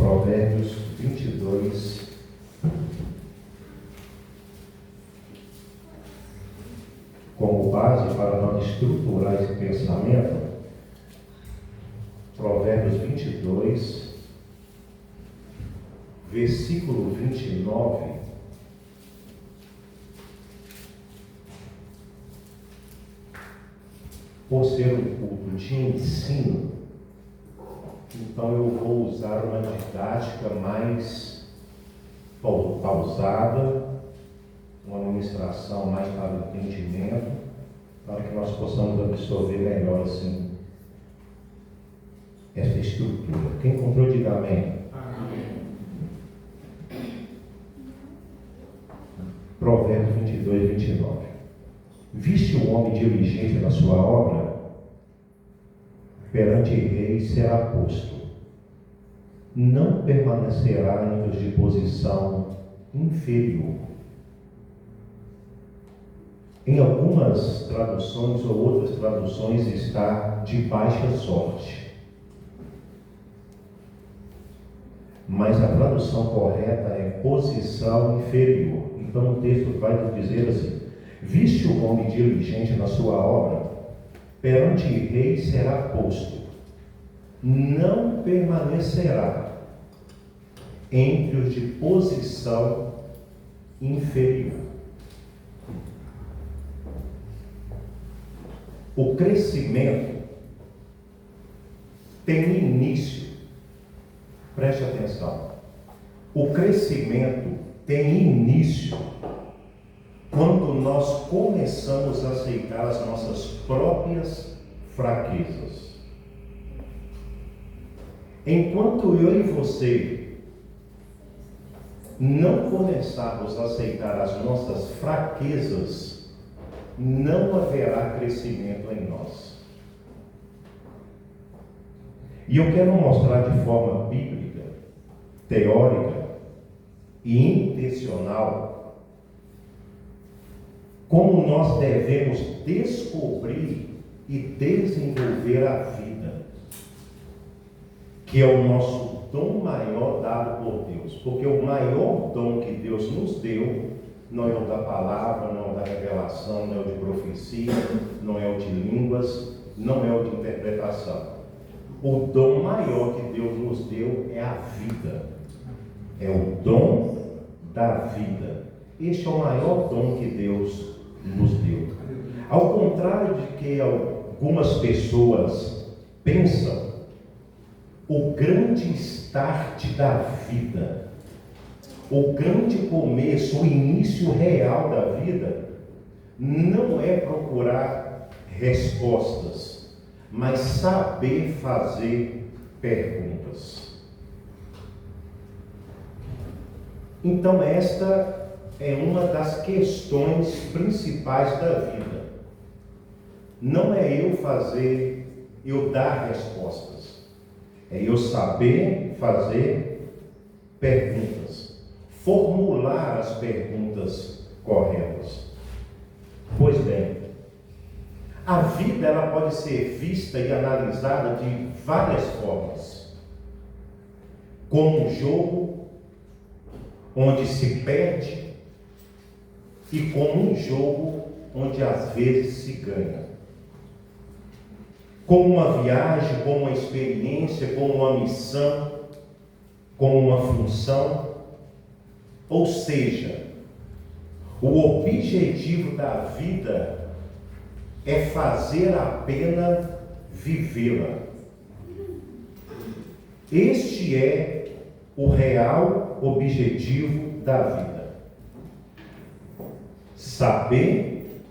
Provérbios 22, como base para nós estruturar esse pensamento. Provérbios 22, versículo 29. Por ser um culto de ensino, então eu vou usar uma didática mais pausada, uma administração mais para o entendimento, para que nós possamos absorver melhor assim essa estrutura. Quem comprou, diga amém. Amém. Provérbios 22, 29. Viste o homem diligente na sua obra, perante rei será posto. Não permanecerá em de posição inferior. Em algumas traduções ou outras traduções está de baixa sorte. Mas a tradução correta é posição inferior. Então o texto vai nos dizer assim: viste o homem diligente na sua obra, perante rei será posto, não permanecerá entre os de posição inferior. O crescimento tem início, preste atenção, o crescimento tem início quando nós começamos a aceitar as nossas próprias fraquezas. Enquanto eu e você não começarmos a aceitar as nossas fraquezas, não haverá crescimento em nós. E eu quero mostrar de forma bíblica, teórica e intencional como nós devemos descobrir e desenvolver a vida, que é o nosso dom maior dado por Deus. Porque o maior dom que Deus nos deu não é o da palavra, não é o da revelação, não é o de profecia, não é o de línguas, não é o de interpretação. O dom maior que Deus nos deu é a vida. É o dom da vida. Este é o maior dom que Deus nos deu. Ao contrário de que algumas pessoas pensam, o grande start da vida, o grande começo, o início real da vida, não é procurar respostas, mas saber fazer perguntas. Então esta é uma das questões principais da vida. Não é eu dar respostas. É eu saber fazer perguntas. Formular as perguntas corretas. Pois bem, a vida ela pode ser vista e analisada de várias formas. Como um jogo onde se perde e como um jogo onde às vezes se ganha. Como uma viagem, como uma experiência, como uma missão, como uma função. Ou seja, o objetivo da vida é fazer a pena vivê-la. Este é o real objetivo da vida. Saber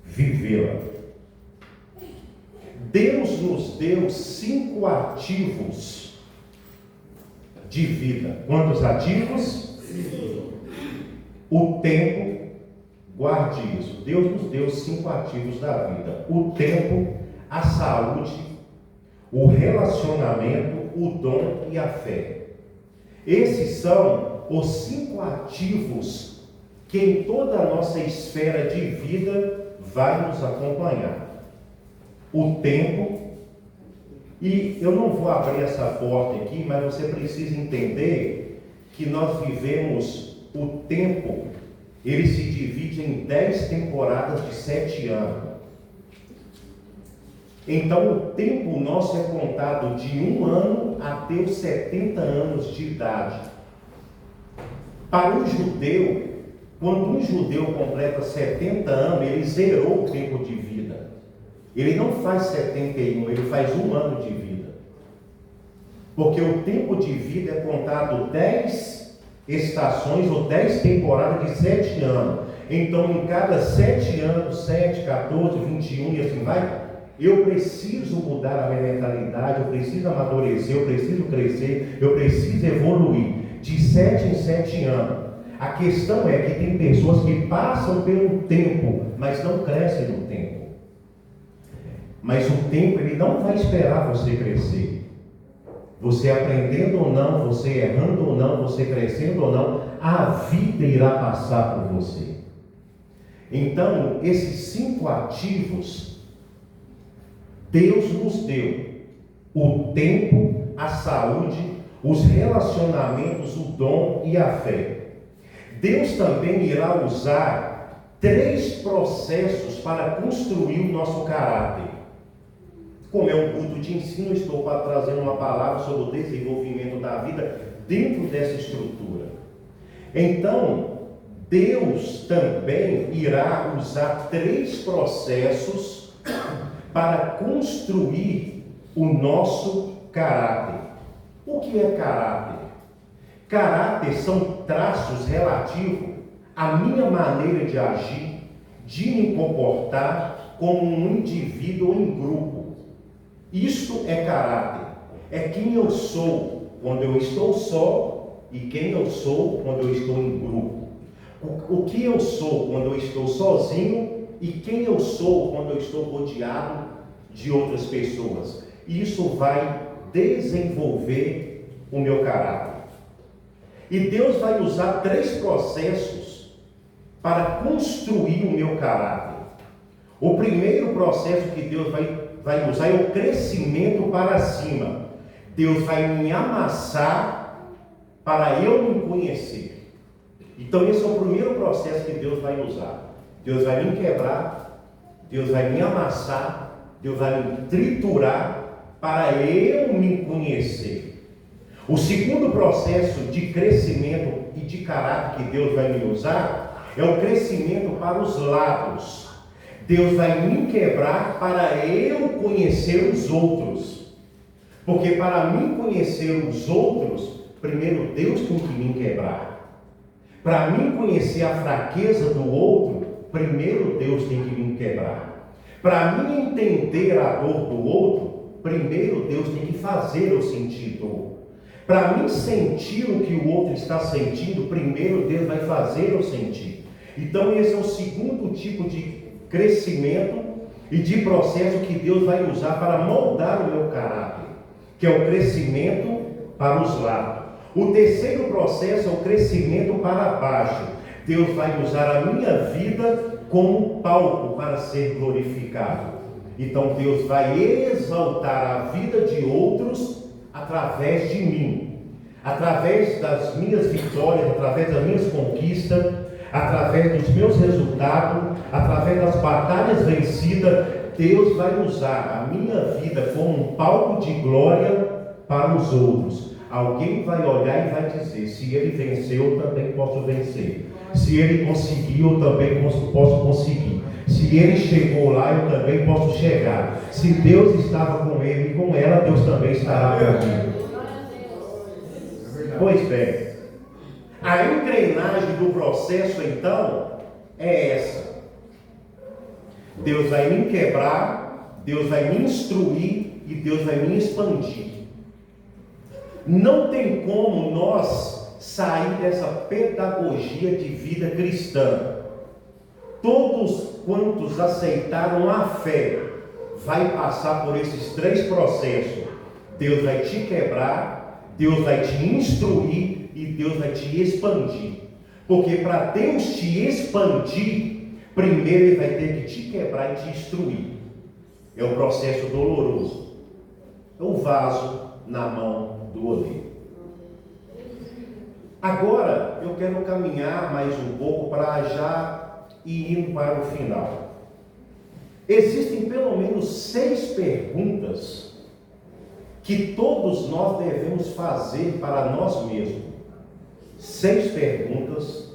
vivê-la. Deus nos deu 5 ativos de vida. Quantos ativos? 5. O tempo, guarde isso. Deus nos deu 5 ativos da vida. O tempo, a saúde, o relacionamento, o dom e a fé. Esses são os 5 ativos que em toda a nossa esfera de vida vai nos acompanhar. O tempo, E eu não vou abrir essa porta aqui, mas você precisa entender que nós vivemos o tempo, ele se divide em 10 temporadas de 7 anos. Então o tempo nosso é contado de 1 ano até os 70 anos de idade. Para um judeu, quando um judeu completa 70 anos, ele zerou o tempo de vida. Ele não faz 71, ele faz 1 ano de vida. Porque o tempo de vida é contado 10 estações ou 10 temporadas de 7 anos. Então, em cada 7 anos, 7, 14, 21 e assim vai, eu preciso mudar a minha mentalidade, eu preciso amadurecer, eu preciso crescer, eu preciso evoluir. De 7 em 7 anos. A questão é que tem pessoas que passam pelo tempo, mas não crescem no tempo. Mas o tempo, ele não vai esperar você crescer. Você aprendendo ou não, você errando ou não, você crescendo ou não, a vida irá passar por você. Então, esses 5 ativos, Deus nos deu: o tempo, a saúde, os relacionamentos, o dom e a fé. Deus também irá usar 3 processos para construir o nosso caráter. Como é um culto de ensino, estou trazendo uma palavra sobre o desenvolvimento da vida dentro dessa estrutura. Então, Deus também irá usar 3 processos para construir o nosso caráter. O que é caráter? Caráter são traços relativos à minha maneira de agir, de me comportar como um indivíduo em grupo. Isto é caráter. É quem eu sou quando eu estou só e quem eu sou quando eu estou em grupo. O que eu sou quando eu estou sozinho e quem eu sou quando eu estou rodeado de outras pessoas. Isso vai desenvolver o meu caráter. E Deus vai usar 3 processos para construir o meu caráter. O primeiro processo que Deus vai usar é o crescimento para cima. Deus vai me amassar para eu me conhecer. Então esse é o primeiro processo que Deus vai usar. Deus vai me quebrar, Deus vai me amassar, Deus vai me triturar para eu me conhecer. O segundo processo de crescimento e de caráter que Deus vai me usar é o crescimento para os lados. Deus vai me quebrar para eu conhecer os outros. Porque para mim conhecer os outros, primeiro Deus tem que me quebrar. Para mim conhecer a fraqueza do outro, primeiro Deus tem que me quebrar. Para mim entender a dor do outro, primeiro Deus tem que fazer eu sentir dor. Para mim sentir o que o outro está sentindo, primeiro Deus vai fazer eu sentir. Então esse é o segundo tipo de crescimento e de processo que Deus vai usar para moldar o meu caráter, que é o crescimento para os lados. O terceiro processo é o crescimento para baixo. Deus vai usar a minha vida como palco para ser glorificado. Então Deus vai exaltar a vida de outros através de mim, através das minhas vitórias, através das minhas conquistas, através dos meus resultados, através das batalhas vencidas. Deus vai usar a minha vida como um palco de glória para os outros. Alguém vai olhar e vai dizer: se ele venceu, eu também posso vencer. Se ele conseguiu, eu também posso conseguir. Se ele chegou lá, eu também posso chegar. Se Deus estava com ele e com ela, Deus também estará comigo. Pois bem, a engrenagem do processo, então, é essa. Deus vai me quebrar, Deus vai me instruir e Deus vai me expandir. Não tem como nós sair dessa pedagogia de vida cristã. Todos quantos aceitaram a fé vai passar por esses 3 processos. Deus vai te quebrar, Deus vai te instruir e Deus vai te expandir. Porque para Deus te expandir, primeiro Ele vai ter que te quebrar e te instruir. É um processo doloroso. o vaso na mão do oleiro. Agora eu quero caminhar mais um pouco para já ir indo para o final. Existem pelo menos 6 perguntas que todos nós devemos fazer para nós mesmos. 6 perguntas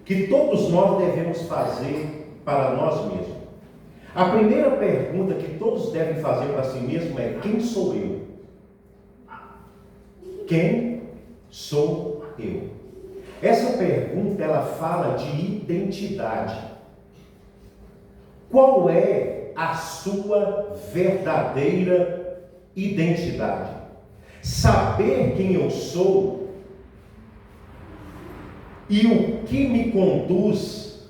que todos nós devemos fazer para nós mesmos. A primeira pergunta que todos devem fazer para si mesmo é: quem sou eu? Quem sou eu? Essa pergunta, ela fala de identidade. Qual é a sua verdadeira identidade? Saber quem eu sou e o que me conduz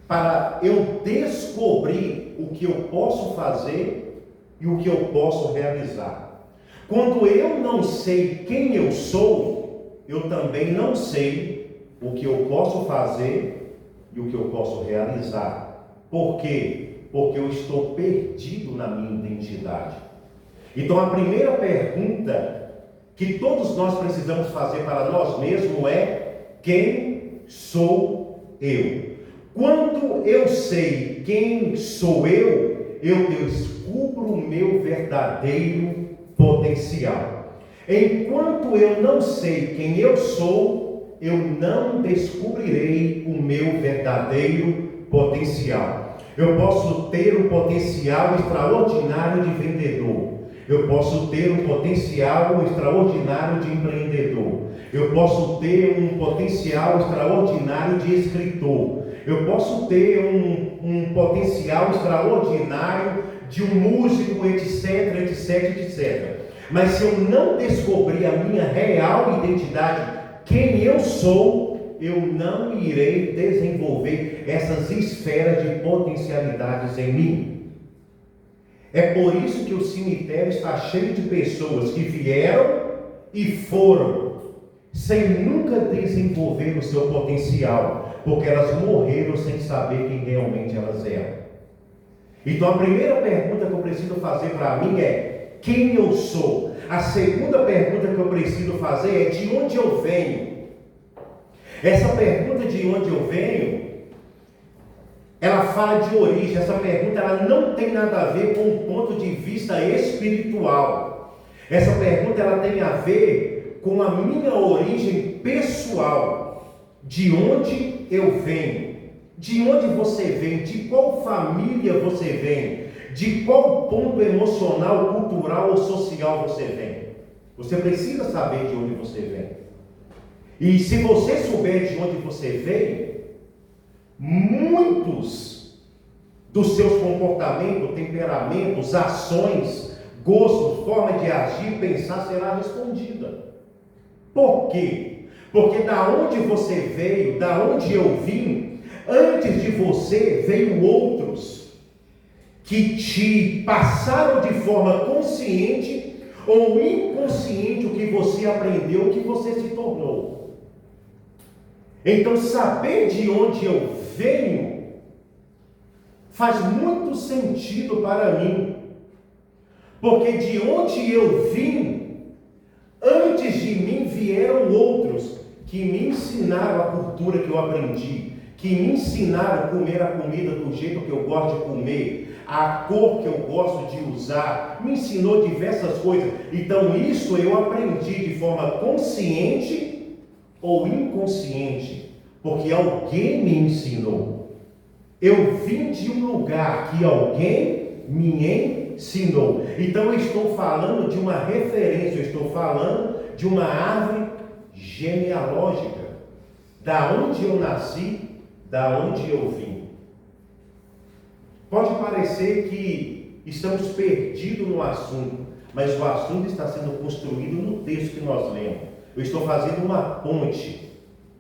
para eu descobrir o que eu posso fazer e o que eu posso realizar. Quando eu não sei quem eu sou, eu também não sei o que eu posso fazer e o que eu posso realizar. Por quê? Porque eu estou perdido na minha identidade. Então a primeira pergunta que todos nós precisamos fazer para nós mesmos é: quem sou eu? Quando eu sei quem sou eu descubro o meu verdadeiro potencial. Enquanto eu não sei quem eu sou, eu não descobrirei o meu verdadeiro potencial. Eu posso ter um potencial extraordinário de vendedor. Eu posso ter um potencial extraordinário de empreendedor. Eu posso ter um potencial extraordinário de escritor. Eu posso ter um potencial extraordinário de um músico, etc, etc, etc. Mas se eu não descobrir a minha real identidade, quem eu sou, eu não irei desenvolver essas esferas de potencialidades em mim. É por isso que o cemitério está cheio de pessoas que vieram e foram, sem nunca desenvolver o seu potencial, porque elas morreram sem saber quem realmente elas eram. Então a primeira pergunta que eu preciso fazer para mim é: quem eu sou? A segunda pergunta que eu preciso fazer é: de onde eu venho? Essa pergunta de onde eu venho, ela fala de origem. Essa pergunta ela não tem nada a ver com o ponto de vista espiritual. Essa pergunta ela tem a ver com a minha origem pessoal. De onde eu venho? De onde você vem? De qual família você vem? De qual ponto emocional, cultural ou social você vem? Você precisa saber de onde você vem. E se você souber de onde você vem, muitos dos seus comportamentos, temperamentos, ações, gostos, forma de agir, pensar será respondida. Por quê? Porque da onde você veio, da onde eu vim, antes de você veio outros que te passaram de forma consciente ou inconsciente o que você aprendeu, o que você se tornou. Então saber de onde eu venho faz muito sentido para mim, porque de onde eu vim, antes de mim vieram outros que me ensinaram a cultura que eu aprendi, que me ensinaram a comer a comida do jeito que eu gosto de comer, a cor que eu gosto de usar, me ensinou diversas coisas. Então isso eu aprendi de forma consciente ou inconsciente, porque alguém me ensinou. Eu vim de um lugar que alguém me ensinou. Então eu estou falando de uma referência, eu estou falando de uma árvore genealógica, da onde eu nasci, da onde eu vim. Pode parecer que estamos perdidos no assunto, mas o assunto está sendo construído no texto que nós lemos. Eu estou fazendo uma ponte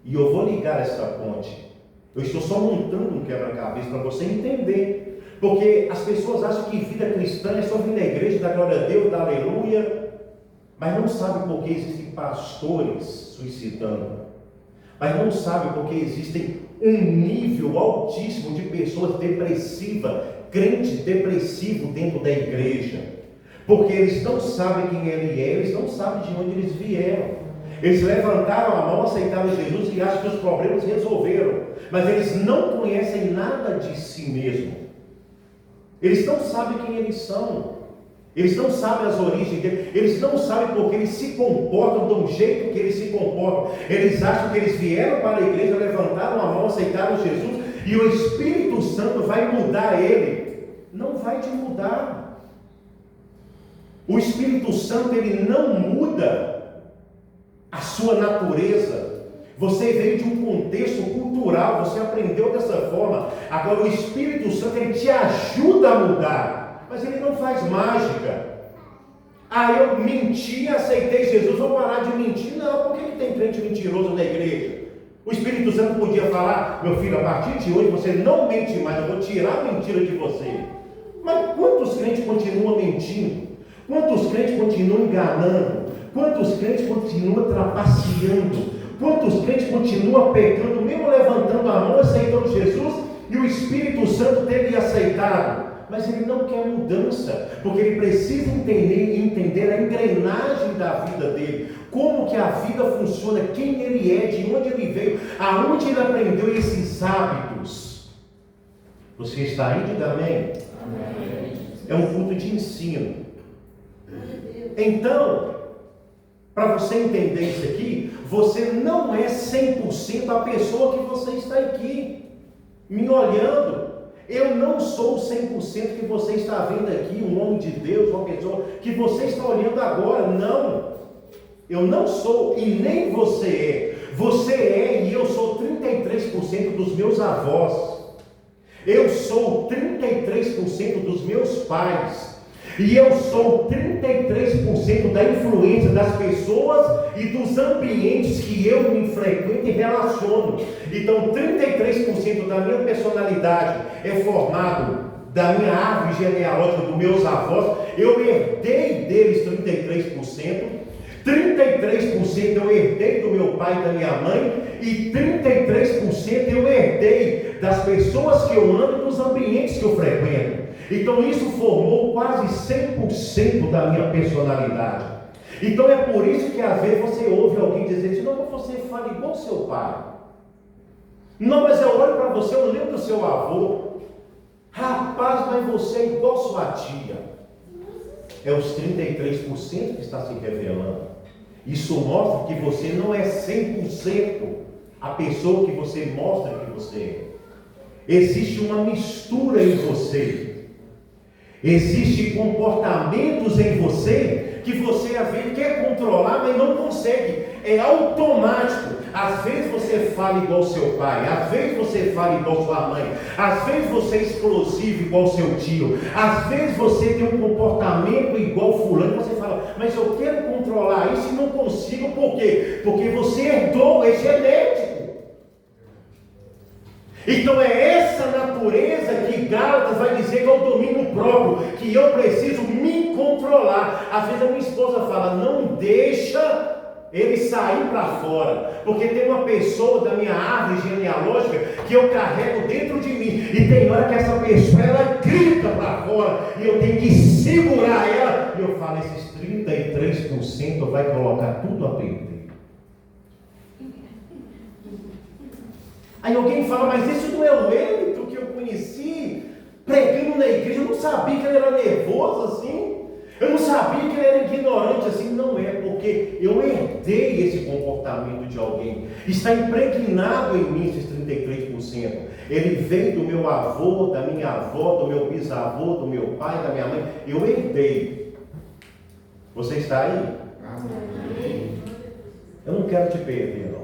e eu vou ligar essa ponte. Eu estou só montando um quebra-cabeça para você entender, porque as pessoas acham que vida cristã é só vir na igreja, dar glória a Deus, dar aleluia, mas não sabem por que existem pastores suicidando, mas não sabem por que existem um nível altíssimo de pessoas depressivas, crente depressivo dentro da igreja. Porque eles não sabem quem Ele é, eles não sabem de onde eles vieram. Eles levantaram a mão, aceitaram Jesus e acham que os problemas resolveram. Mas eles não conhecem nada de si mesmo. Eles não sabem quem eles são. Eles não sabem as origens deles. Eles não sabem porque eles se comportam de um jeito que eles se comportam. Eles acham que eles vieram para a igreja, levantaram a mão, aceitaram Jesus e o Espírito Santo vai mudar ele. Não vai te mudar. O Espírito Santo, ele não muda a sua natureza. Você veio de um contexto cultural, você aprendeu dessa forma. Agora o Espírito Santo, ele te ajuda a mudar, mas ele não faz mágica. Eu menti, aceitei Jesus, vou parar de mentir. Não, por que tem crente mentiroso na igreja? O Espírito Santo podia falar: meu filho, a partir de hoje você não mente mais, eu vou tirar a mentira de você. Mas quantos crentes continuam mentindo? Quantos crentes continuam enganando? Quantos crentes continuam trapaceando? Quantos crentes continuam pecando, mesmo levantando a mão, aceitando Jesus, e o Espírito Santo teve aceitado? Mas ele não quer mudança, porque ele precisa entender a engrenagem da vida dele, como que a vida funciona, quem ele é, de onde ele veio, aonde ele aprendeu esses hábitos. Você está aí? Diga amém. Amém. É um culto de ensino. Então, para você entender isso aqui, você não é 100% a pessoa que você está aqui, me olhando. Eu não sou 100% que você está vendo aqui, um homem de Deus, uma pessoa que você está olhando agora. Não, eu não sou e nem você é. Você é e eu sou 33% dos meus avós. Eu sou 33% dos meus pais. E eu sou 33% da influência das pessoas e dos ambientes que eu me frequento e relaciono. Então 33% da minha personalidade é formado da minha árvore genealógica dos meus avós. Eu herdei deles 33%. 33% eu herdei do meu pai e da minha mãe. E 33% eu herdei das pessoas que eu amo e dos ambientes que eu frequento. Então isso formou quase 100% da minha personalidade. Então é por isso que às vezes você ouve alguém dizer assim: não, mas você fala igual seu pai. Não, mas eu olho para você, eu lembro do seu avô. Rapaz, mas você é igual sua tia. É os 33% que está se revelando. Isso mostra que você não é 100% a pessoa que você mostra que você é. Existe uma mistura em você. Existem comportamentos em você que você às vezes quer controlar, mas não consegue. É automático. Às vezes você fala igual seu pai, às vezes você fala igual sua mãe, às vezes você é explosivo igual seu tio, às vezes você tem um comportamento igual fulano. Você fala: mas eu quero controlar isso e não consigo. Por quê? Porque você herdou, é genético. Então é essa natureza que Gálatas vai dizer que é o domínio próprio, que eu preciso me controlar. Às vezes a minha esposa fala: não deixa ele sair para fora, porque tem uma pessoa da minha árvore genealógica que eu carrego dentro de mim, e tem hora que essa pessoa ela grita para fora e eu tenho que segurar ela, e eu falo: esses 33% vai colocar tudo a perder. Aí alguém fala: mas esse não é o Wellington que eu conheci pregando na igreja. Eu não sabia que ele era nervoso assim. Eu não sabia que ele era ignorante assim. Não é, porque eu herdei esse comportamento de alguém. Está impregnado em mim esses 33%. Ele veio do meu avô, da minha avó, do meu bisavô, do meu pai, da minha mãe. Eu herdei. Você está aí? Amém. Eu não quero te perder, não.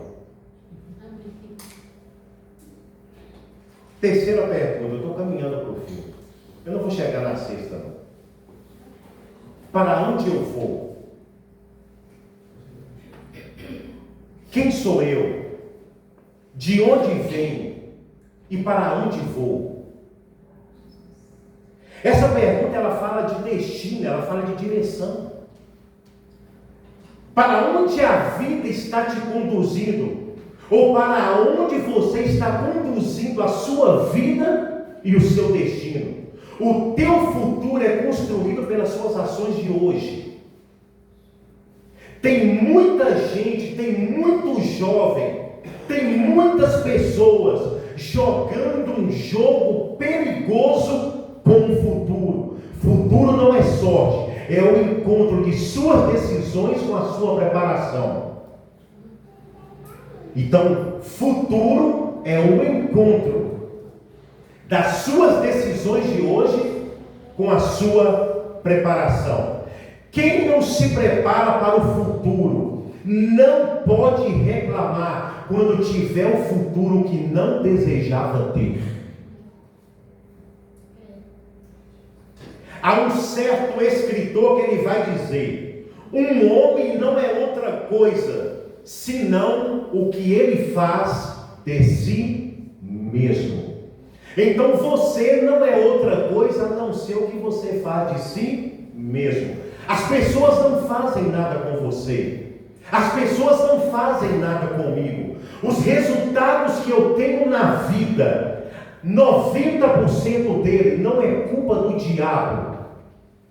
Terceira pergunta, eu estou caminhando para o fim. Eu não vou chegar na sexta, não. Para onde eu vou? Quem sou eu? De onde venho? E para onde vou? Essa pergunta ela fala de destino, ela fala de direção. Para onde a vida está te conduzindo? Ou para onde você está conduzindo a sua vida e o seu destino? O teu futuro é construído pelas suas ações de hoje. Tem muita gente, tem muito jovem, tem muitas pessoas jogando um jogo perigoso com o futuro. Futuro não é sorte, é o encontro de suas decisões com a sua preparação. Então, futuro é o encontro das suas decisões de hoje com a sua preparação. Quem não se prepara para o futuro não pode reclamar quando tiver o futuro que não desejava ter. Há um certo escritor que ele vai dizer: um homem não é outra coisa senão o que ele faz de si mesmo. Então você não é outra coisa a não ser o que você faz de si mesmo. As pessoas não fazem nada com você. As pessoas não fazem nada comigo. Os resultados que eu tenho na vida, 90% dele não é culpa do diabo.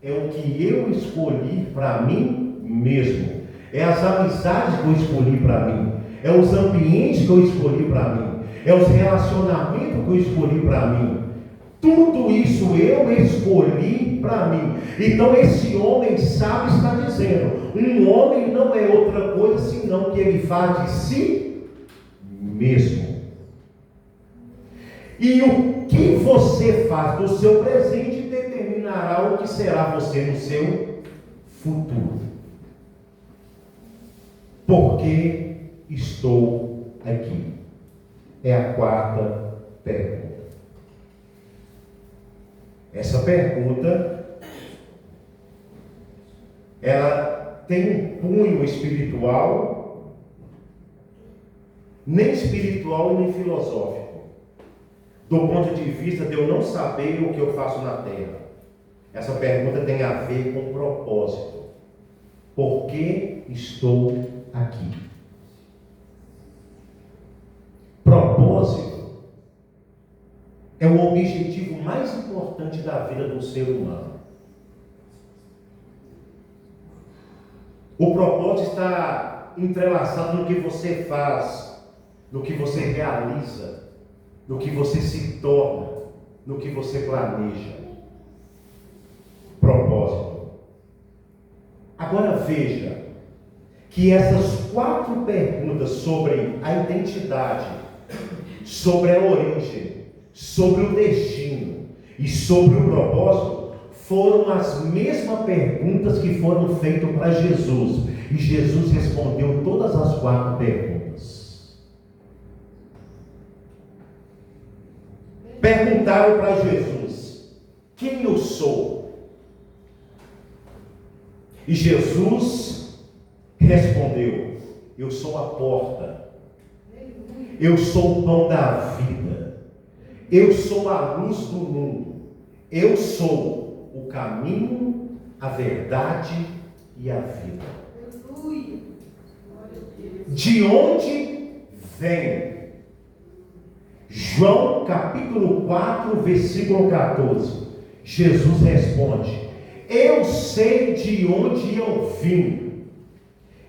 É o que eu escolhi para mim mesmo. É as amizades que eu escolhi para mim. É os ambientes que eu escolhi para mim. É os relacionamentos que eu escolhi para mim. Tudo isso eu escolhi para mim. Então esse homem sábio está dizendo: um homem não é outra coisa senão que ele faz de si mesmo. E o que você faz do seu presente determinará o que será você no seu futuro. Por que estou aqui? É a quarta pergunta. Essa pergunta, ela tem um cunho espiritual, nem espiritual e nem filosófico, do ponto de vista de eu não saber o que eu faço na terra. Essa pergunta tem a ver com propósito. Por que estou aqui? Propósito é o objetivo mais importante da vida do ser humano. O propósito está entrelaçado no que você faz, no que você realiza, no que você se torna, no que você planeja. Propósito. Agora veja que essas 4 perguntas sobre a identidade, sobre a origem, sobre o destino e sobre o propósito foram as mesmas perguntas que foram feitas para Jesus. E Jesus respondeu todas as 4 perguntas. Perguntaram para Jesus: quem eu sou? E Jesus respondeu: eu sou a porta. Eu sou o pão da vida. Eu sou a luz do mundo. Eu sou o caminho, a verdade e a vida. De onde vem? João capítulo 4, versículo 14. Jesus responde: eu sei de onde eu vim,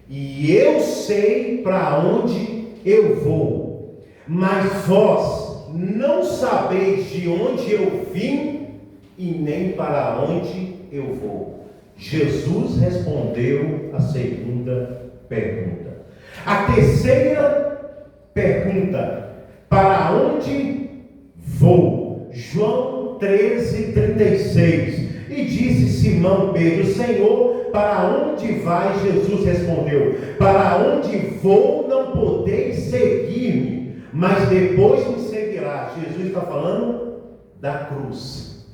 e eu sei para onde eu vou, mas vós não sabeis de onde eu vim e nem para onde eu vou. Jesus respondeu a segunda pergunta. A terceira pergunta: para onde vou? João 13:36. E disse Simão Pedro: Senhor, para onde vai? Jesus respondeu: para onde vou não podeis seguir-me, mas depois me seguirás. Jesus está falando da cruz.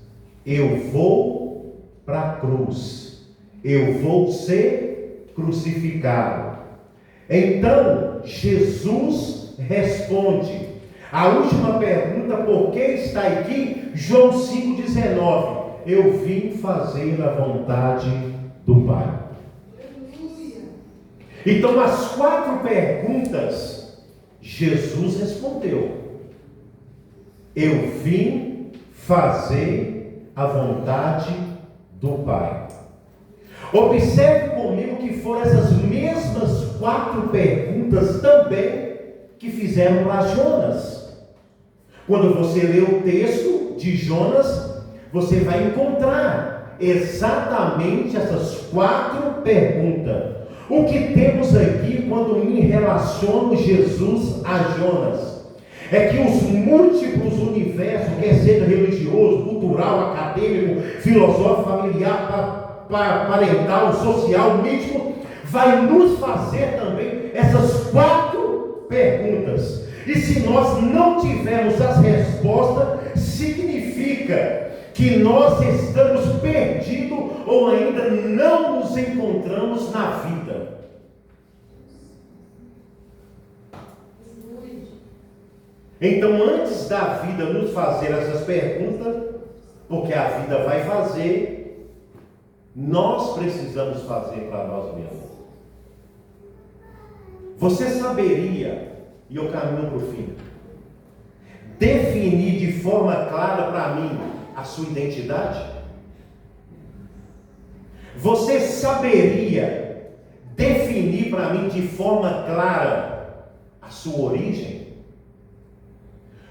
Eu vou para a cruz. Eu vou ser crucificado. Então Jesus responde. A última pergunta: por que está aqui? João 5,19. Eu vim fazer a vontade do Pai. Então as 4 perguntas Jesus respondeu. Eu vim fazer a vontade do Pai. Observe comigo que foram essas mesmas 4 perguntas também que fizeram para Jonas. Quando você lê o texto de Jonas, você vai encontrar exatamente essas 4 perguntas. O que temos aqui quando me relaciono Jesus a Jonas? É que os múltiplos universos, quer seja religioso, cultural, acadêmico, filosófico, familiar, parental, social, místico, vai nos fazer também essas 4 perguntas. E se nós não tivermos as respostas, significa que nós estamos perdidos ou ainda não nos encontramos na vida. Então, antes da vida nos fazer essas perguntas, porque a vida vai fazer, nós precisamos fazer para nós mesmos. Você saberia, e eu caminho para o fim, definir de forma clara para mim a sua identidade? Você saberia definir para mim de forma clara a sua origem?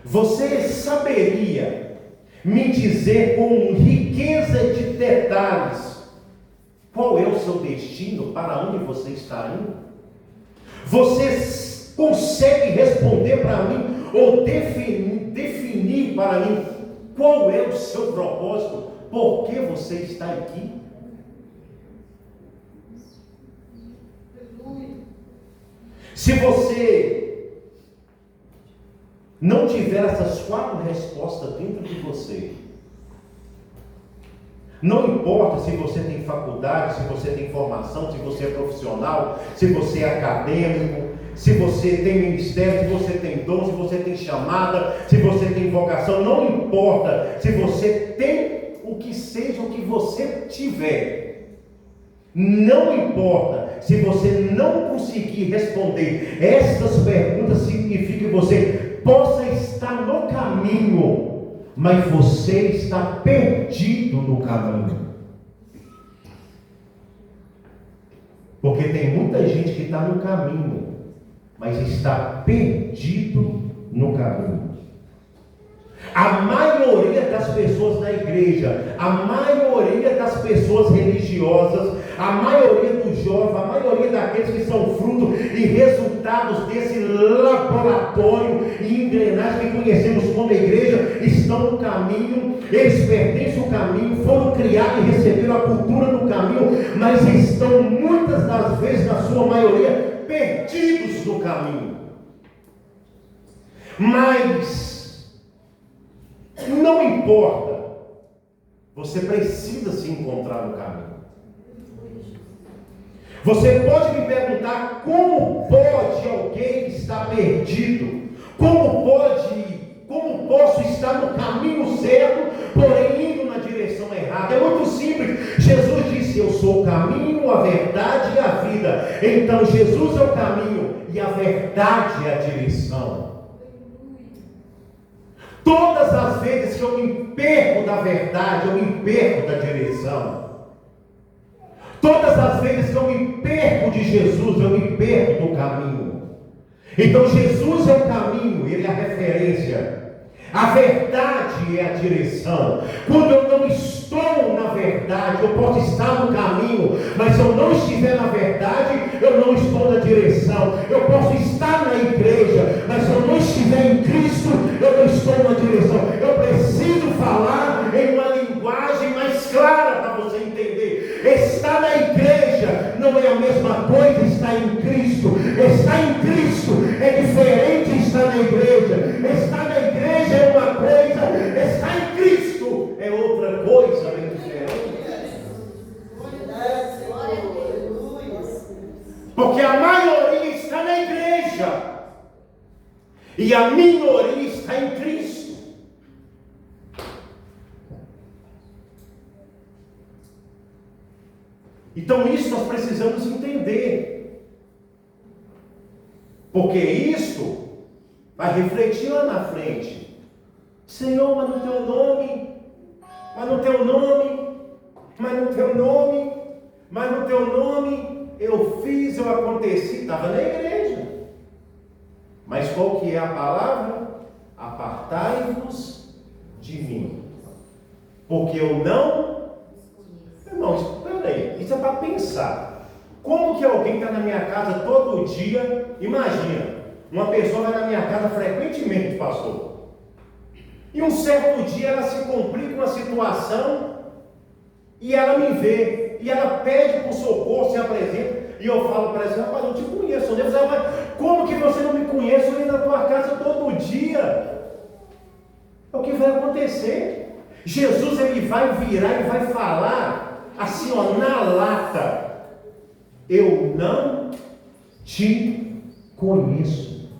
Você saberia me dizer com riqueza de detalhes qual é o seu destino, para onde você está indo? Você consegue responder para mim ou definir para mim qual é o seu propósito? Por que você está aqui? Se você não tiver essas 4 respostas dentro de você, não importa se você tem faculdade, se você tem formação, se você é profissional, se você é acadêmico, se você tem ministério, se você tem dom, se você tem chamada, se você tem vocação, não importa se você tem o que seja o que você tiver, não importa se você não conseguir responder essas perguntas, significa que você possa estar no caminho, mas você está perdido no caminho. Porque tem muita gente que está no caminho, mas está perdido no caminho. A maioria das pessoas na igreja, a maioria das pessoas religiosas, a maioria dos jovens, a maioria daqueles que são fruto e resultados desse laboratório e engrenagem que conhecemos como igreja, estão no caminho, eles pertencem ao caminho, foram criados e receberam a cultura do caminho, mas estão muitas das vezes, na sua maioria, perdidos no caminho. Mas não importa, você precisa se encontrar no caminho. Você pode me perguntar como pode alguém estar perdido? Como posso estar no caminho certo, porém indo na direção errada? É muito simples. Jesus disse: eu sou o caminho, a verdade e a vida. Então Jesus é o caminho e a verdade é a direção. Todas as vezes que eu me perco da verdade, eu me perco da direção. Todas as vezes que eu me perco de Jesus, eu me perco do caminho. Então Jesus é o caminho, Ele é a referência. A verdade é a direção. Quando eu não estou na verdade, eu posso estar no caminho, mas se eu não estiver na verdade, eu não estou na direção. Eu posso estar na igreja, mas se eu não estiver em Cristo, eu não estou na direção. Eu preciso falar em uma linguagem mais clara para você entender. Estar na igreja não é a mesma coisa estar em Cristo. Estar em Cristo é diferente de estar na igreja. Estar na igreja é uma coisa, estar em Cristo é outra coisa bem diferente. Porque a maioria está na igreja e a minoria está em Cristo. Então isso nós precisamos entender, porque isso vai refletir lá na frente. Senhor, mas no teu nome Mas no teu nome, mas no teu nome, mas no teu nome, eu fiz, eu aconteci, estava na igreja. Mas qual que é a palavra? Apartai-vos de mim, porque eu não... Irmãos, espera aí, isso é para pensar. Como que alguém está na minha casa todo dia? Imagina, uma pessoa vai na minha casa frequentemente, pastor, e um certo dia ela se complica uma situação e ela me vê, e ela pede por socorro, se apresenta, e eu falo para ela: rapaz, eu te conheço. Deus, como que você não me conhece? Eu venho na tua casa todo dia. É o que vai acontecer. Jesus, ele vai virar e vai falar assim, ó, na lata: eu não te conheço.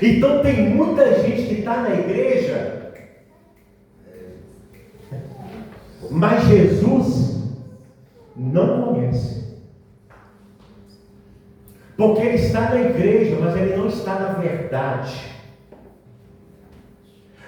Então tem muita gente que está na igreja, mas Jesus não conhece. Porque ele está na igreja, mas ele não está na verdade.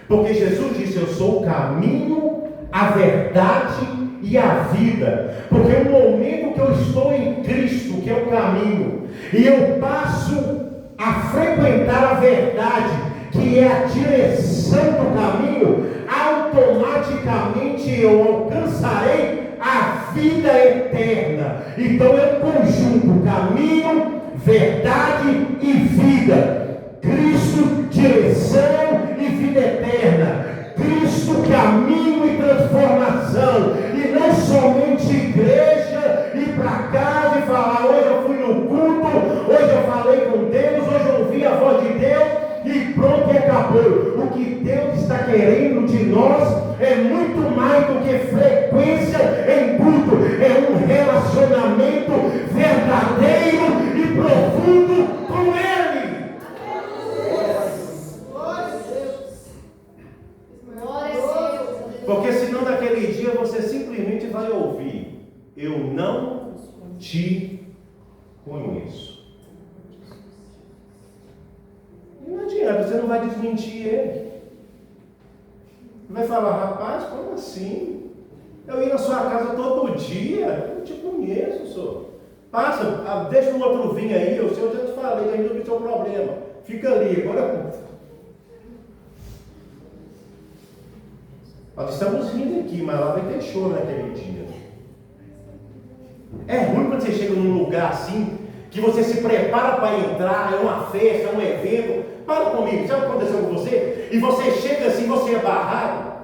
Porque Jesus disse: eu sou o caminho, a verdade e a vida. Porque o momento que eu estou em Cristo, que é o caminho, e eu passo a frequentar a verdade, que é a direção do caminho, automaticamente eu alcançarei a vida eterna. Então é um conjunto: caminho, verdade e vida. Cristo, direção e vida eterna. Cristo, caminho e transformação. E não somente igreja, ir para casa e falar: hoje eu fui no culto, hoje eu falei com Deus, hoje eu ouvi a voz de Deus e pronto, e acabou. O que Deus está querendo de nós é muito mais do que frequência em culto. É um relacionamento verdadeiro e profundo com Ele. Porque senão naquele dia você simplesmente vai ouvir: eu não te conheço. Não adianta, você não vai desmentir ele. Vai falar: rapaz, como assim? Eu ia na sua casa todo dia, eu não te conheço, senhor. Passa, deixa um outro vinho aí, eu já te falei, já resolvi o seu problema. Fica ali, agora. Nós estamos rindo aqui, mas lá vai ter choro naquele dia. É ruim quando você chega num lugar assim, que você se prepara para entrar, é uma festa, é um evento. Para comigo, sabe o que aconteceu com você? E você chega assim, você é barrado.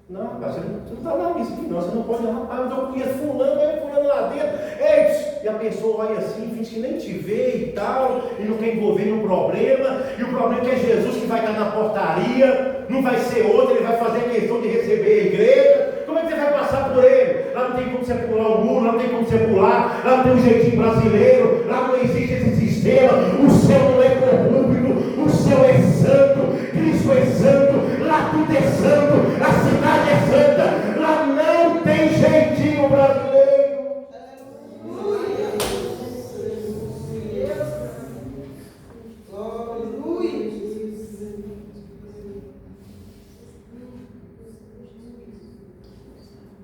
Não, rapaz, você não está na missa aqui não, você não pode. Rapaz, eu conheço fulano, fulano lá dentro. Ei, e a pessoa olha assim, finge que nem te vê e tal, e não quer envolver no problema. E o problema é que é Jesus que vai estar na portaria, não vai ser outro, ele vai fazer questão de receber a igreja. Como é que você vai passar por ele? Lá não tem como você pular o muro, lá não tem como você pular, lá não tem um jeitinho brasileiro, lá não existe esse sistema. O céu não é corrupto, o céu é santo, Cristo é santo, lá tudo é santo, a cidade é santa, lá não tem jeitinho brasileiro.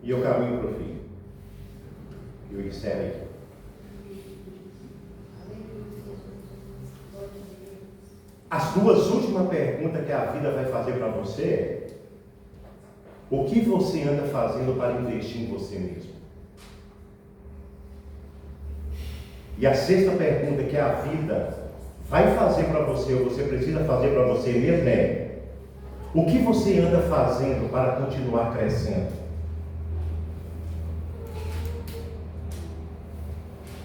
E eu caminho para o fim. E eu encerro aqui. As duas últimas perguntas que a vida vai fazer para você: o que você anda fazendo para investir em você mesmo? E a sexta pergunta que a vida vai fazer para você, ou você precisa fazer para você mesmo, é: o que você anda fazendo para continuar crescendo?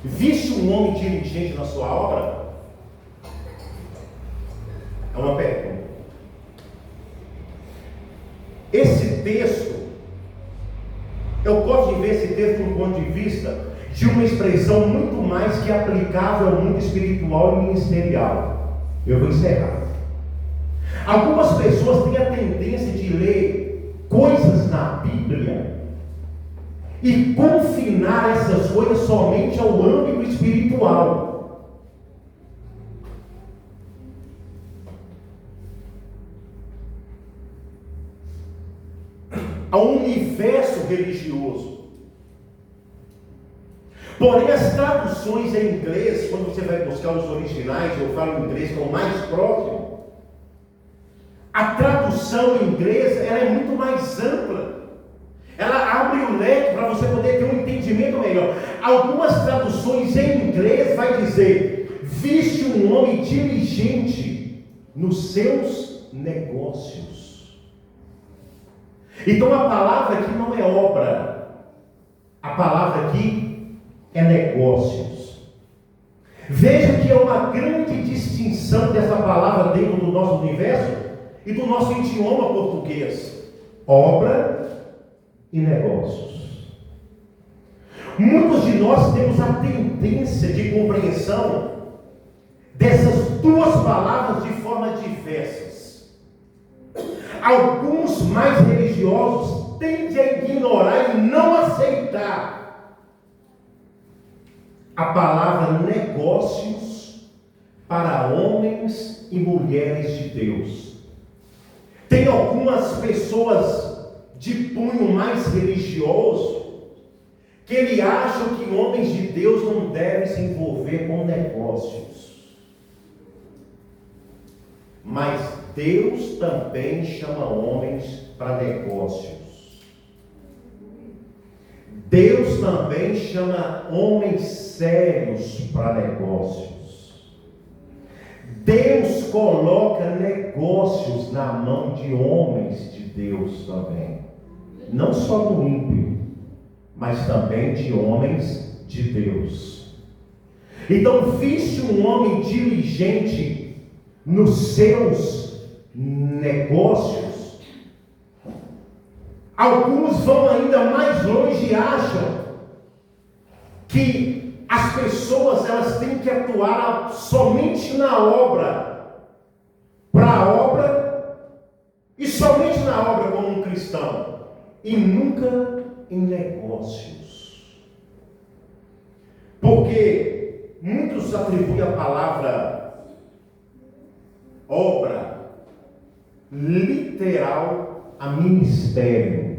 Viste um homem diligente na sua obra? É uma pergunta. Esse texto, eu gosto de ver esse texto do ponto de vista de uma expressão muito mais que aplicável ao mundo espiritual e ministerial. Eu vou encerrar. Algumas pessoas têm a tendência de ler coisas na Bíblia e confinar essas coisas somente ao âmbito espiritual. ao universo religioso. Porém, as traduções em inglês, quando você vai buscar os originais, eu falo em inglês que é o mais próximo, a tradução em inglês ela é muito mais ampla. Ela abre o leque para você poder ter um entendimento melhor. Algumas traduções em inglês vai dizer: viste um homem diligente nos seus negócios. Então a palavra aqui não é obra, a palavra aqui é negócios. Veja que é uma grande distinção dessa palavra dentro do nosso universo e do nosso idioma português: obra e negócios. Muitos de nós temos a tendência de compreensão dessas duas palavras de forma diversas. Alguns mais religiosos tendem a ignorar e não aceitar a palavra negócios para homens e mulheres de Deus. Tem algumas pessoas de punho mais religioso que ele acham que homens de Deus não devem se envolver com negócios. Mas Deus também chama homens para negócios. Deus também chama homens sérios para negócios. Deus coloca negócios na mão de homens de Deus também. Não só do ímpio, mas também de homens de Deus. Então, viste um homem diligente nos seus negócios. Alguns vão ainda mais longe e acham que as pessoas elas têm que atuar somente na obra, para a obra e somente na obra como um cristão, e nunca em negócios. Porque muitos atribuem a palavra obra literal a ministério.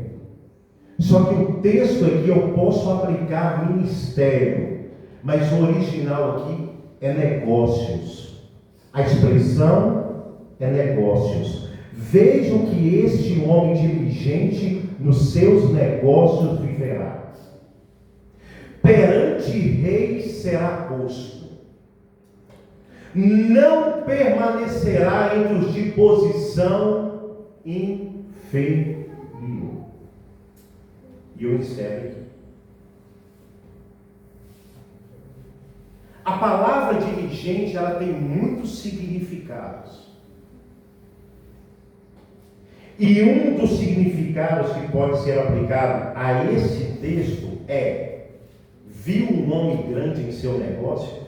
Só que o texto aqui eu posso aplicar ministério, mas o original aqui é negócios. A expressão é negócios. Vejam que este homem diligente nos seus negócios viverá. Perante reis será posto. Não permanecerá entre os de posição inferior. E eu encerro aqui. A palavra diligente, ela tem muitos significados. E um dos significados que pode ser aplicado a esse texto é: viu um homem grande em seu negócio?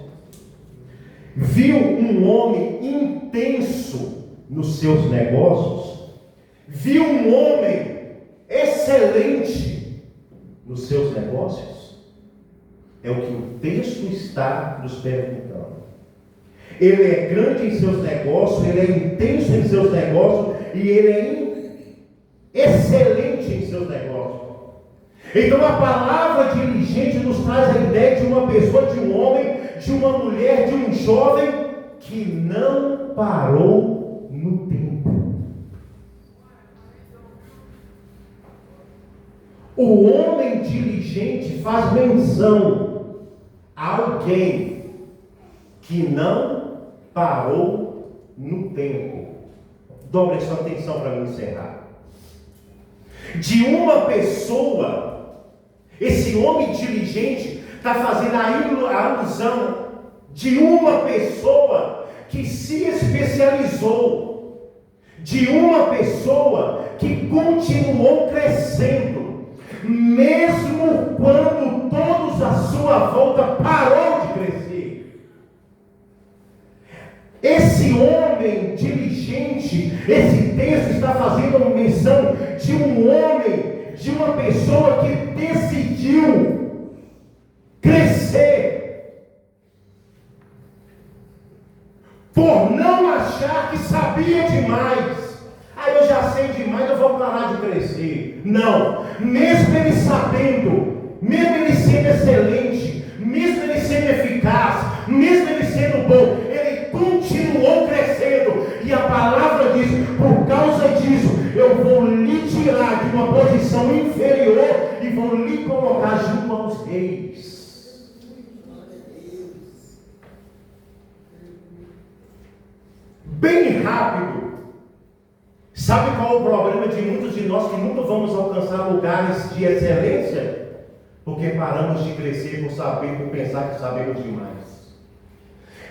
Viu um homem intenso nos seus negócios? Viu um homem excelente nos seus negócios? É o que o texto está nos perguntando. Ele é grande em seus negócios, ele é intenso em seus negócios e ele é excelente em seus negócios. Então a palavra diligente nos traz a ideia de uma pessoa, de um homem, de uma mulher, de um jovem que não parou no tempo. O homem diligente faz menção a alguém que não parou no tempo. Dobre sua atenção para me encerrar. De uma pessoa, esse homem diligente está fazendo a alusão de uma pessoa que se especializou, de uma pessoa que continuou crescendo, mesmo quando todos à sua volta parou de crescer. Esse homem diligente, esse texto está fazendo uma menção de um homem, de uma pessoa que decidiu crescer, por não achar que sabia demais. Eu já sei demais, eu vou parar de crescer. Não, mesmo ele sabendo, mesmo ele sendo excelente, mesmo ele sendo eficaz, mesmo ele sendo bom, ele continuou crescendo. E a palavra diz: por causa disso, eu vou lhe tirar de uma posição inferior e vou lhe colocar junto aos reis. Bem rápido. Sabe qual é o problema de muitos de nós que nunca vamos alcançar lugares de excelência? Porque paramos de crescer por pensar que sabemos demais.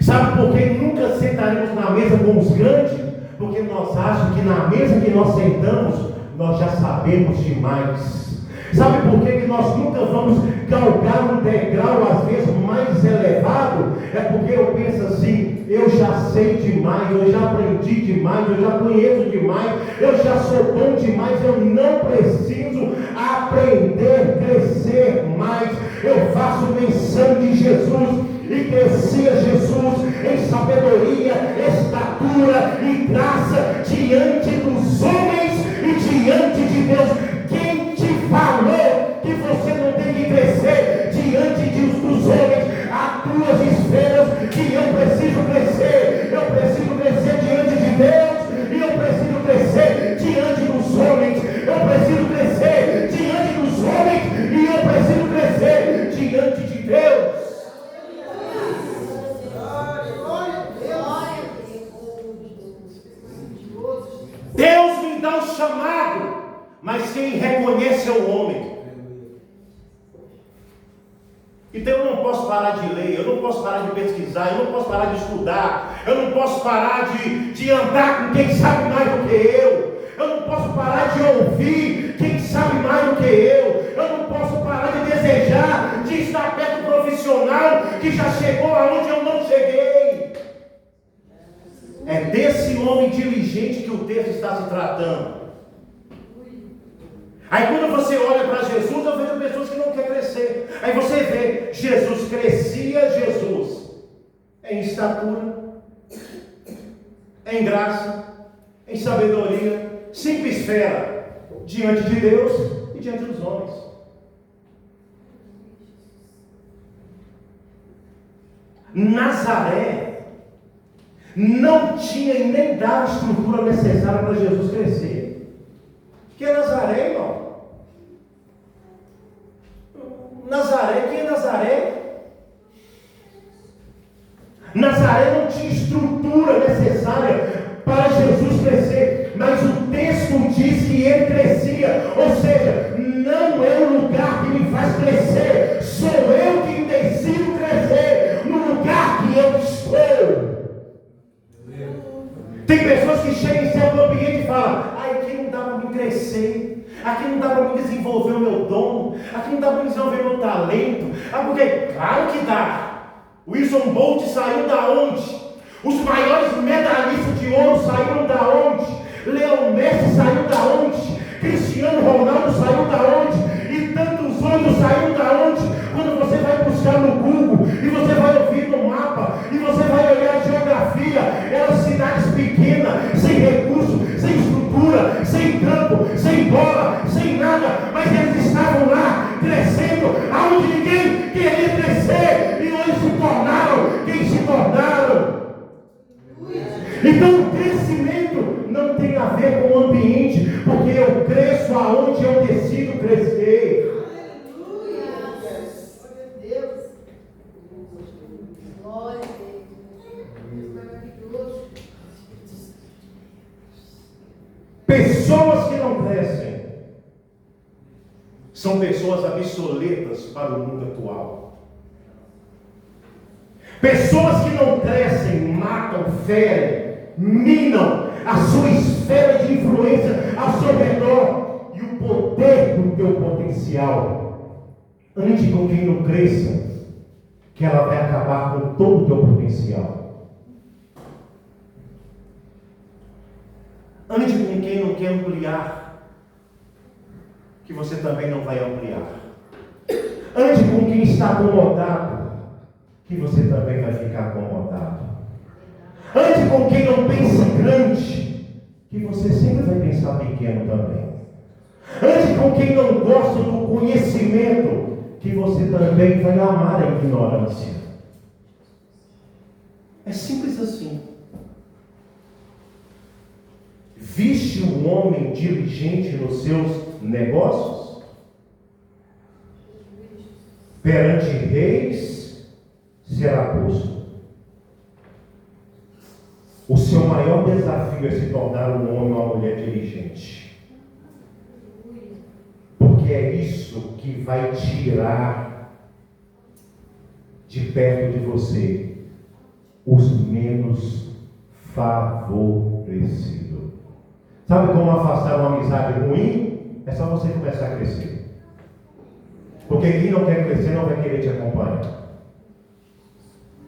Sabe por que nunca sentaremos na mesa com os grandes? Porque nós achamos que na mesa que nós sentamos, nós já sabemos demais. Sabe por que nós nunca vamos galgar um degrau às vezes mais elevado? É porque eu penso assim: eu já sei demais, eu já aprendi demais, eu já conheço demais, eu já sou bom demais, eu não preciso aprender, crescer mais. Eu faço menção de Jesus e crescia Jesus em sabedoria, estatura e graça diante dos homens e diante de Deus. Quem te falou que você não tem que crescer diante dos homens? Há duas esferas que eu preciso crescer. Eu preciso crescer diante de Deus e eu preciso crescer diante dos homens. Eu preciso crescer diante dos homens e eu preciso crescer diante de Deus. Deus me dá um chamado, mas quem reconhece é o homem. Então eu não posso parar de ler, eu não posso parar de pesquisar, eu não posso parar de estudar, eu não posso parar de andar com quem sabe mais do que eu não posso parar de ouvir quem sabe mais do que eu não posso parar de desejar de estar perto do profissional que já chegou aonde eu não cheguei. É desse homem diligente que o texto está se tratando. Aí quando você olha para Jesus, eu vejo pessoas que não querem crescer. Aí você vê, Jesus crescia, Jesus em estatura, em graça, em sabedoria, simples fera, diante de Deus e diante dos homens. Nazaré não tinha e nem dava a estrutura necessária para Jesus crescer. Que é Nazaré, irmão? Nazaré, quem é Nazaré? Nazaré não tinha estrutura necessária para Jesus crescer, mas o texto diz que ele crescia, ou seja, não é o lugar que me faz crescer, sou eu que decido crescer no lugar que eu estou. Tem pessoas que chegam em certo ambiente e falam: aqui não dá para me crescer, aqui não dá para me desenvolver o meu dom, aqui não dá para me desenvolver o meu talento. Porque claro que dá. O Usain Bolt saiu da onde? Os maiores medalhistas de ouro saíram da onde? Leo Messi saiu da onde? Cristiano Ronaldo saiu da onde? E tantos outros saíram da onde? Quando você vai buscar no Google e você vai ouvir no mapa e você vai olhar a geografia, eram cidades pequenas, sem recurso, sem estrutura, sem campo, sem bola, sem nada, mas eles estavam lá crescendo aonde ninguém queria crescer e hoje se tornaram quem se tornaram. Então o crescimento não tem a ver com o ambiente, porque eu cresço aonde eu decido crescer. Pessoas que não crescem são pessoas obsoletas para o mundo atual. Pessoas que não crescem matam, ferem, minam a sua esfera de influência ao seu redor e o poder do teu potencial. Ande com quem não cresça, que ela vai acabar com todo o teu potencial. Ande com quem não quer ampliar, que você também não vai ampliar. Ande com quem está acomodado, que você também vai ficar acomodado. Ande com quem não pensa grande, que você sempre vai pensar pequeno também. Ande com quem não gosta do conhecimento, que você também vai amar a ignorância. É simples assim. Viste o homem diligente nos seus negócios? Perante reis será posto. O seu maior desafio é se tornar um homem ou uma mulher diligente. Porque é isso que vai tirar de perto de você os menos favorecidos. Sabe como afastar uma amizade ruim? É só você começar a crescer. Porque quem não quer crescer não vai querer te acompanhar.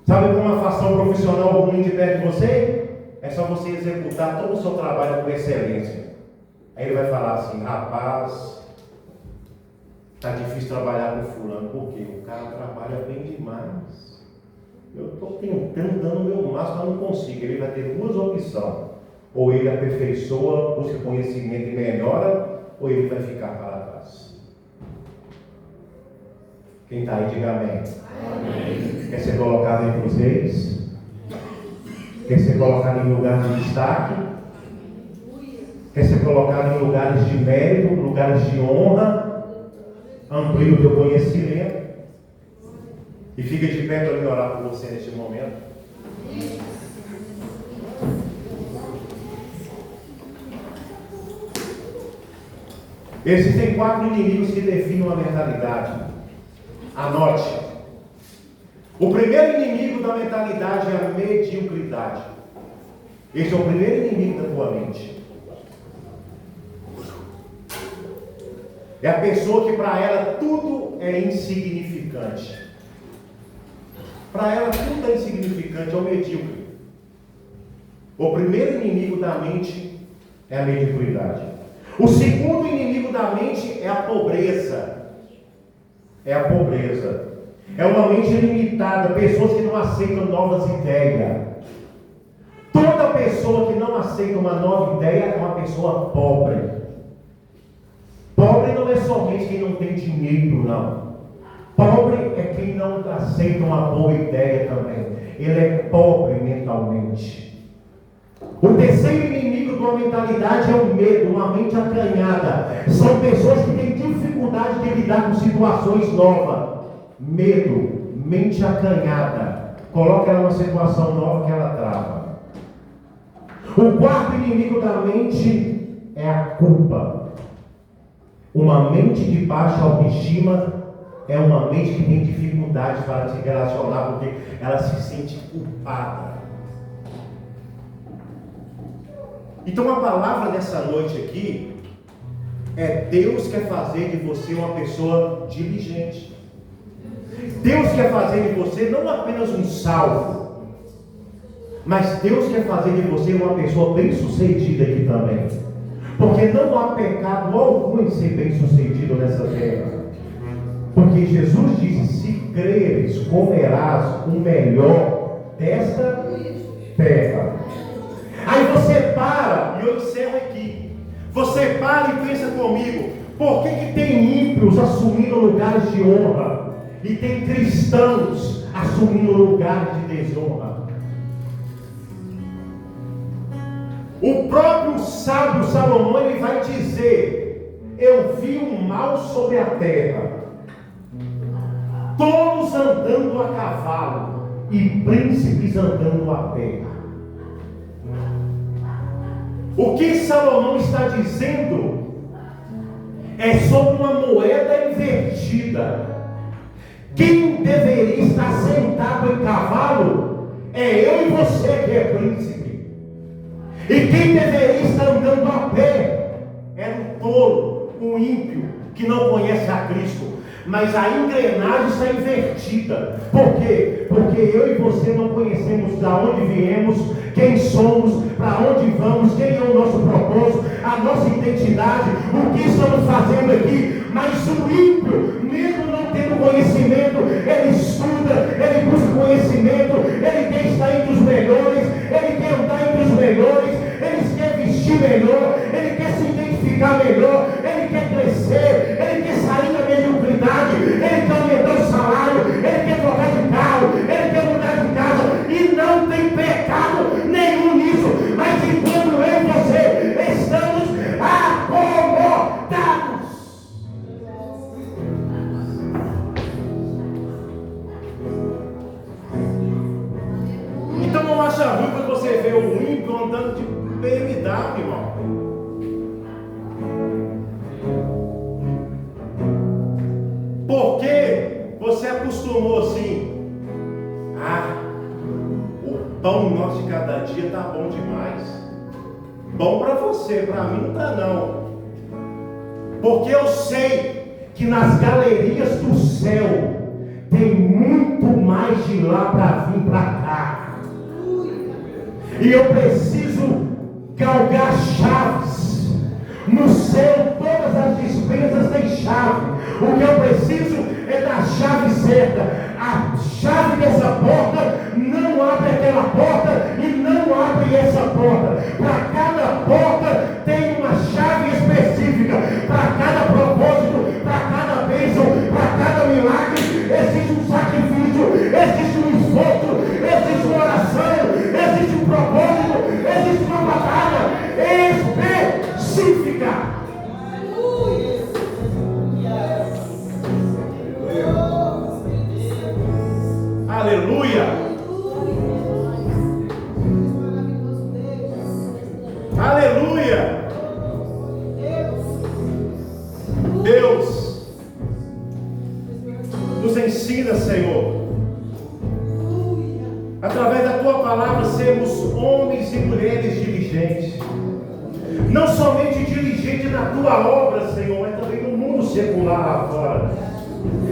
Sabe como afastar um profissional ruim de perto de você? É só você executar todo o seu trabalho com excelência. Aí ele vai falar assim: rapaz, está difícil trabalhar com fulano. Por quê? O cara trabalha bem demais. Eu estou tentando, dando o meu máximo, mas não consigo. Ele vai ter duas opções. Ou ele aperfeiçoa, busca conhecimento e melhora, ou ele vai ficar para trás. Quem está aí, diga amém. Amém. Quer ser colocado entre os reis? Quer ser colocado em lugares de destaque? Quer ser colocado em lugares de mérito, lugares de honra? Amplie o teu conhecimento. E fica de pé para eu orar por você neste momento. Existem 4 inimigos que definem uma mentalidade. Anote. O primeiro inimigo da mentalidade é a mediocridade. Esse é o primeiro inimigo da tua mente. É a pessoa que para ela tudo é insignificante. Para ela tudo é insignificante, é o medíocre. O primeiro inimigo da mente é a mediocridade. O segundo inimigo da mente é a pobreza. É a pobreza. É uma mente limitada, pessoas que não aceitam novas ideias. Toda pessoa que não aceita uma nova ideia é uma pessoa pobre. Pobre não é somente quem não tem dinheiro, não. Pobre é quem não aceita uma boa ideia também. Ele é pobre mentalmente. O terceiro inimigo de uma mentalidade é o medo, uma mente acanhada. São pessoas que têm dificuldade de lidar com situações novas. Medo, mente acanhada. Coloca ela numa situação nova que ela trava. O quarto inimigo da mente é a culpa. Uma mente de baixa autoestima é uma mente que tem dificuldade para se relacionar porque ela se sente culpada. Então a palavra dessa noite aqui é: Deus quer fazer de você uma pessoa diligente. Deus quer fazer de você não apenas um salvo, mas Deus quer fazer de você uma pessoa bem-sucedida aqui também. Porque não há pecado algum em ser bem-sucedido nessa terra. Porque Jesus disse: se creres, comerás o melhor desta terra. Aí você para, e eu encerro aqui. Você para e pensa comigo: por que tem ímpios assumindo lugares de honra e tem cristãos assumindo lugares de desonra? O próprio sábio Salomão, ele vai dizer: eu vi um mal sobre a terra, todos andando a cavalo e príncipes andando a pé. O que Salomão está dizendo é sobre uma moeda invertida. Quem deveria estar sentado em cavalo é eu e você que é príncipe. E quem deveria estar andando a pé era o tolo, o ímpio, que não conhece a Cristo. Mas a engrenagem está invertida. Por quê? Porque eu e você não conhecemos de onde viemos, quem somos, para onde vamos, quem é o nosso propósito, a nossa identidade, o que estamos fazendo aqui. Mas o ímpio, mesmo não tendo conhecimento, ele estuda, ele busca conhecimento, ele quer estar entre os melhores, ele quer andar entre os melhores, ele quer vestir melhor, ele quer se identificar melhor, ele quer crescer acha ruim quando você vê o ímpio andando de BMW, irmão. Porque você acostumou assim. O pão nosso de cada dia tá bom demais. Bom para você, para mim não tá não. Porque eu sei que nas galerias do céu tem muito mais de lá para vir para cá. E eu preciso galgar chaves. No céu todas as despesas têm chave. O que eu preciso é da chave certa. A chave dessa porta não abre aquela porta e não abre essa porta. Para cada porta tem uma chave específica. Para cada propósito, para cada bênção, para cada milagre, existe um sacrifício, existe um esforço, existe uma oração, existe um propósito, existe uma batalha específica. Aleluia! Aleluia! Deus nos ensina, Senhor, através da Tua palavra, sermos homens e mulheres diligentes. Não somente diligentes na Tua obra, Senhor, mas também no mundo secular lá fora.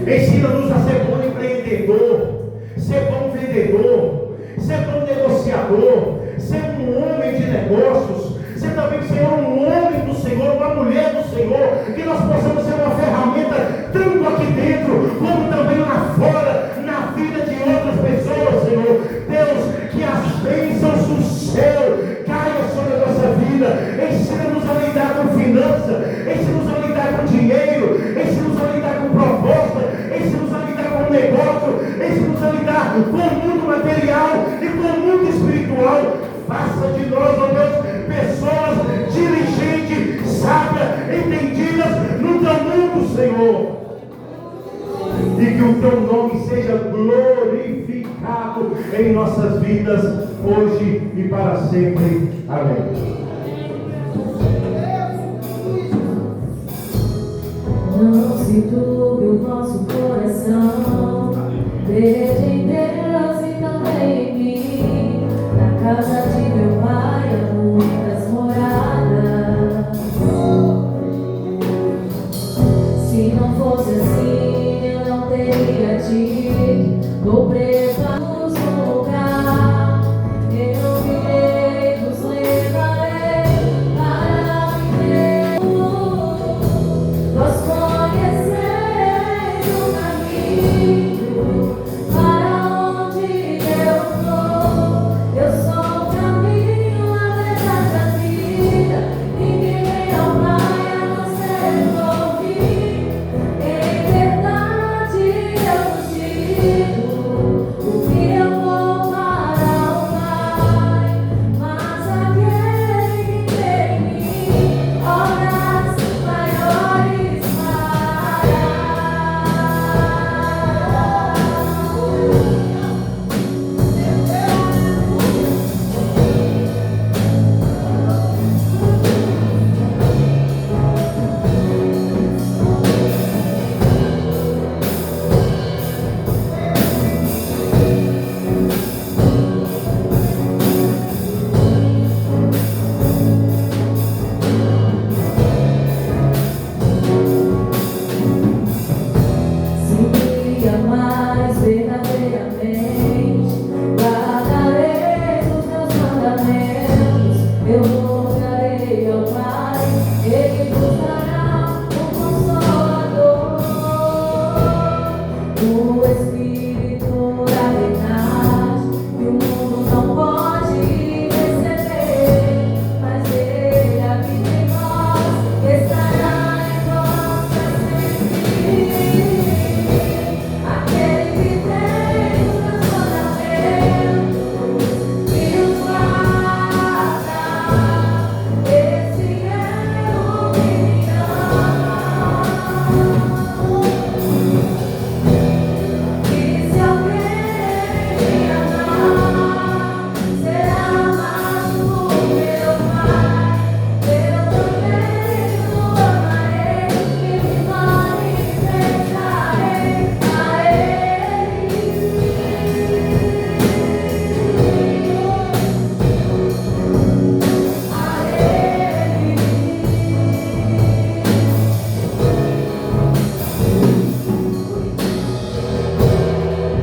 Ensina-nos a ser bom empreendedor, ser bom vendedor, ser bom negociador, ser um homem de negócios, ser também, Senhor, um homem do Senhor, uma mulher do Senhor, que nós possamos ser uma ferramenta tanto aqui dentro, como também lá fora, na vida de outras pessoas, Senhor. Deus, que as bênçãos do céu caiam sobre a nossa vida. Ensina-nos a lidar com finanças, ensina-nos a lidar com dinheiro, ensina-nos a lidar com proposta, ensina-nos a lidar com negócio, ensina-nos a lidar com o mundo material e com o mundo espiritual. Faça de nós, ó Deus, pessoas diligentes, sábias, entendidas no teu mundo, Senhor. E que o teu nome seja glorificado em nossas vidas, hoje e para sempre. Amém. Não se turbe o vosso coração, crede em Deus e também em mim. Na casa de meu pai há muitas moradas. Se não fosse assim, eu não teria dito. Vou preparar-vos um lugar, eu virei, vos levarei para viver. Vós conhecereis o caminho para onde eu vou. Eu sou o caminho, a verdade, a vida. Ninguém vem ao Pai a não ser por mim. Em verdade eu vos digo, que eu vou para o Pai. Mas aquele que crê em mim, obras maiores fará. Se me amares verdadeiramente, guardareis os meus mandamentos. Eu voltarei ao Pai, Ele vos dará um Consolador, o Espírito da verdade, que o mundo não pode